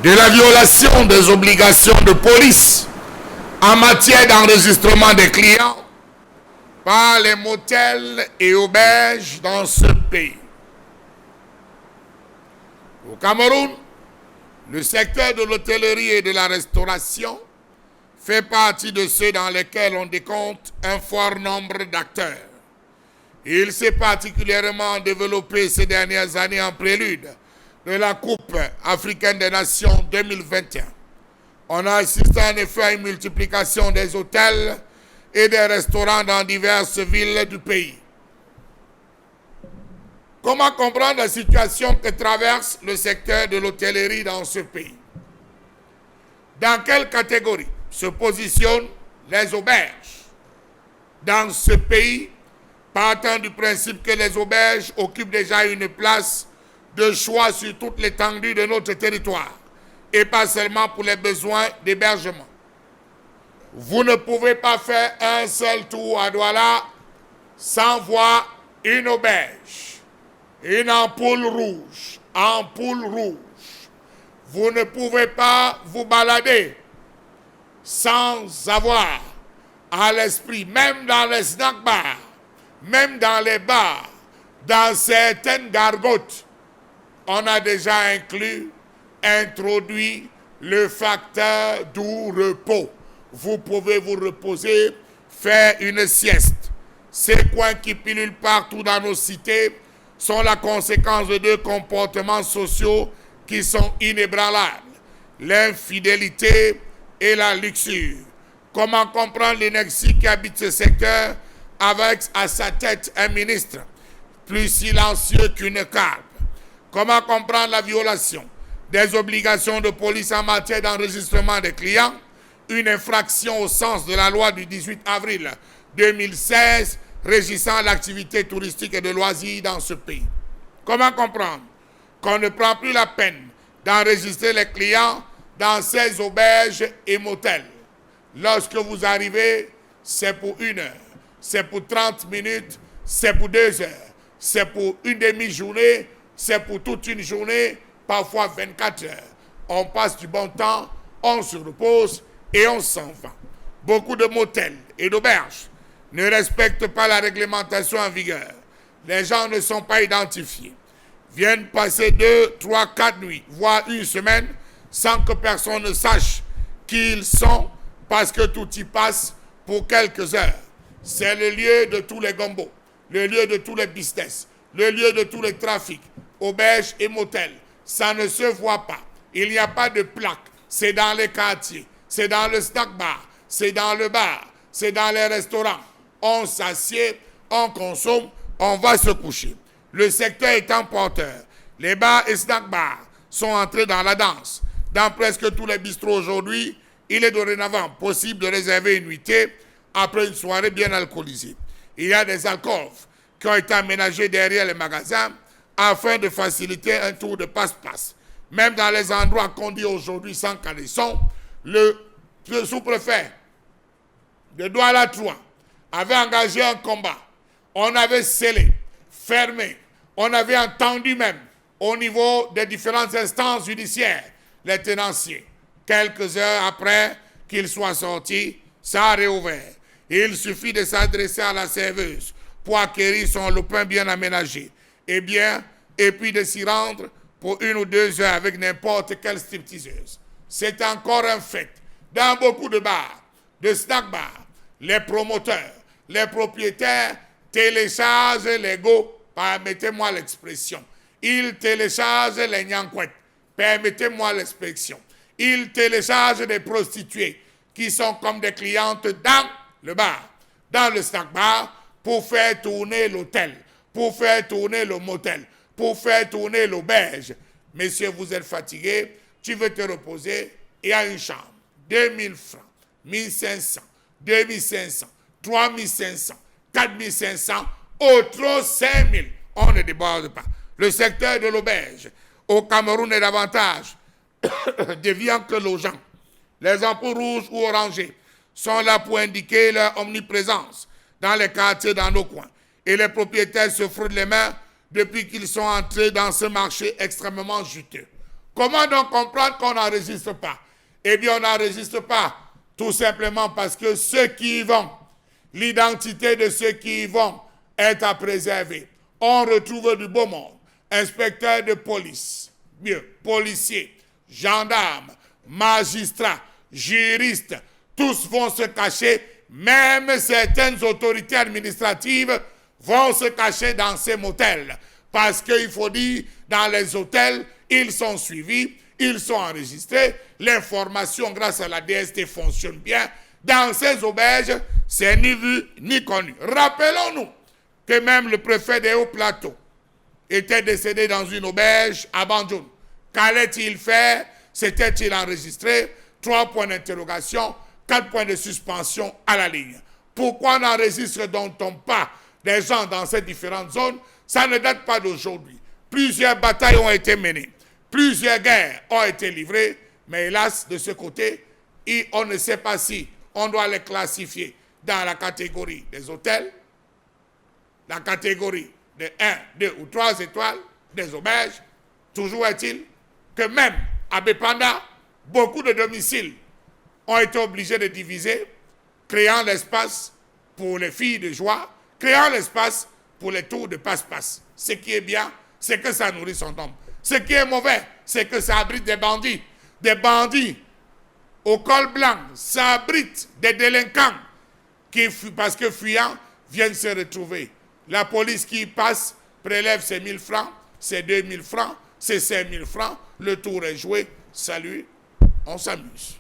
de la violation des obligations de police en matière d'enregistrement des clients par les motels et auberges dans ce pays. Au Cameroun, le secteur de l'hôtellerie et de la restauration fait partie de ceux dans lesquels on décompte un fort nombre d'acteurs. Il s'est particulièrement développé ces dernières années en prélude de la Coupe africaine des Nations 2021. On a assisté en effet à une multiplication des hôtels et des restaurants dans diverses villes du pays. Comment comprendre la situation que traverse le secteur de l'hôtellerie dans ce pays? Dans quelle catégorie se positionnent les auberges dans ce pays, partant du principe que les auberges occupent déjà une place de choix sur toute l'étendue de notre territoire et pas seulement pour les besoins d'hébergement. Vous ne pouvez pas faire un seul tour à Douala sans voir une auberge, une ampoule rouge, Vous ne pouvez pas vous balader sans avoir à l'esprit, même dans les snack bars, même dans les bars, dans certaines gargotes, on a déjà introduit le facteur du repos. Vous pouvez vous reposer, faire une sieste. Ces coins qui pilulent partout dans nos cités sont la conséquence de deux comportements sociaux qui sont inébranlables: l'infidélité et la luxure. Comment comprendre l'inertie qui habite ce secteur avec à sa tête un ministre plus silencieux qu'une carpe? Comment comprendre la violation des obligations de police en matière d'enregistrement des clients, une infraction au sens de la loi du 18 avril 2016 régissant l'activité touristique et de loisirs dans ce pays? Comment comprendre qu'on ne prend plus la peine d'enregistrer les clients dans ces auberges et motels? Lorsque vous arrivez, c'est pour 1 heure, c'est pour 30 minutes, c'est pour 2 heures, c'est pour une demi-journée, c'est pour toute une journée, parfois 24 heures. On passe du bon temps, on se repose et on s'en va. Beaucoup de motels et d'auberges ne respectent pas la réglementation en vigueur. Les gens ne sont pas identifiés. Viennent passer 2, 3, 4 nuits, voire une semaine, sans que personne ne sache qui ils sont, parce que tout y passe pour quelques heures. C'est le lieu de tous les gombos, le lieu de tous les business, le lieu de tous les trafics, auberges et motels. Ça ne se voit pas. Il n'y a pas de plaque. C'est dans les quartiers, c'est dans le snack bar, c'est dans le bar, c'est dans les restaurants. On s'assied, on consomme, on va se coucher. Le secteur étant porteur, les bars et snack bars sont entrés dans la danse. Dans presque tous les bistrots aujourd'hui, il est dorénavant possible de réserver une nuitée après une soirée bien alcoolisée. Il y a des alcôves qui ont été aménagés derrière les magasins afin de faciliter un tour de passe-passe. Même dans les endroits qu'on dit aujourd'hui sans caleçon, le sous-préfet de Douala 3 avait engagé un combat. On avait scellé, fermé, on avait entendu même au niveau des différentes instances judiciaires les tenanciers. Quelques heures après qu'il soit sorti, ça a réouvert. Il suffit de s'adresser à la serveuse pour acquérir son lopin bien aménagé. Et puis de s'y rendre pour 1 ou 2 heures avec n'importe quelle stripteaseuse. C'est encore un fait. Dans beaucoup de bars, de snack bars, les promoteurs, les propriétaires téléchargent les go, permettez-moi l'expression. Ils téléchargent les nyankouettes, permettez-moi l'expression. Ils téléchargent des prostituées qui sont comme des clientes dans le bar, dans le snack bar, pour faire tourner l'hôtel, pour faire tourner le motel, pour faire tourner l'auberge. Messieurs, vous êtes fatigués, tu veux te reposer, il y a une chambre, 2000 francs, 1500, 2500, 3500, 4500, au trop 5000. On ne déborde pas. Le secteur de l'auberge au Cameroun est davantage déviant que l'Aujan. Les ampoules rouges ou orangées sont là pour indiquer leur omniprésence dans les quartiers, dans nos coins. Et les propriétaires se frottent les mains depuis qu'ils sont entrés dans ce marché extrêmement juteux. Comment donc comprendre qu'on n'enregistre pas? Eh bien, on n'enregistre pas tout simplement parce que ceux qui y vont, l'identité de ceux qui y vont est à préserver. On retrouve du beau monde. Inspecteurs de police, mieux, policiers, gendarmes, magistrats, juristes, tous vont se cacher. Même certaines autorités administratives vont se cacher dans ces motels. Parce qu'il faut dire, dans les hôtels, ils sont suivis, ils sont enregistrés. L'information grâce à la DST fonctionne bien. Dans ces auberges, c'est ni vu ni connu. Rappelons-nous que même le préfet des Hauts-Plateaux était décédé dans une auberge à Banjoun. Qu'allait-il faire? S'était-il enregistré? 3 points d'interrogation, 4 points de suspension à la ligne. Pourquoi n'enregistre donc-on pas des gens dans ces différentes zones? Ça ne date pas d'aujourd'hui. Plusieurs batailles ont été menées. Plusieurs guerres ont été livrées. Mais hélas, de ce côté, on ne sait pas si on doit les classifier dans la catégorie des hôtels, la catégorie de 1, 2 ou 3 étoiles, des auberges. Toujours est-il que même à Bépanda, beaucoup de domiciles ont été obligés de diviser, créant l'espace pour les filles de joie, créant l'espace pour les tours de passe-passe. Ce qui est bien, c'est que ça nourrit son homme. Ce qui est mauvais, c'est que ça abrite des bandits. Des bandits au col blanc, ça abrite des délinquants qui, parce que fuyants, viennent se retrouver. La police qui passe prélève ses 1000 francs, ses 2000 francs, ses 5000 francs. Le tour est joué. Salut, on s'amuse.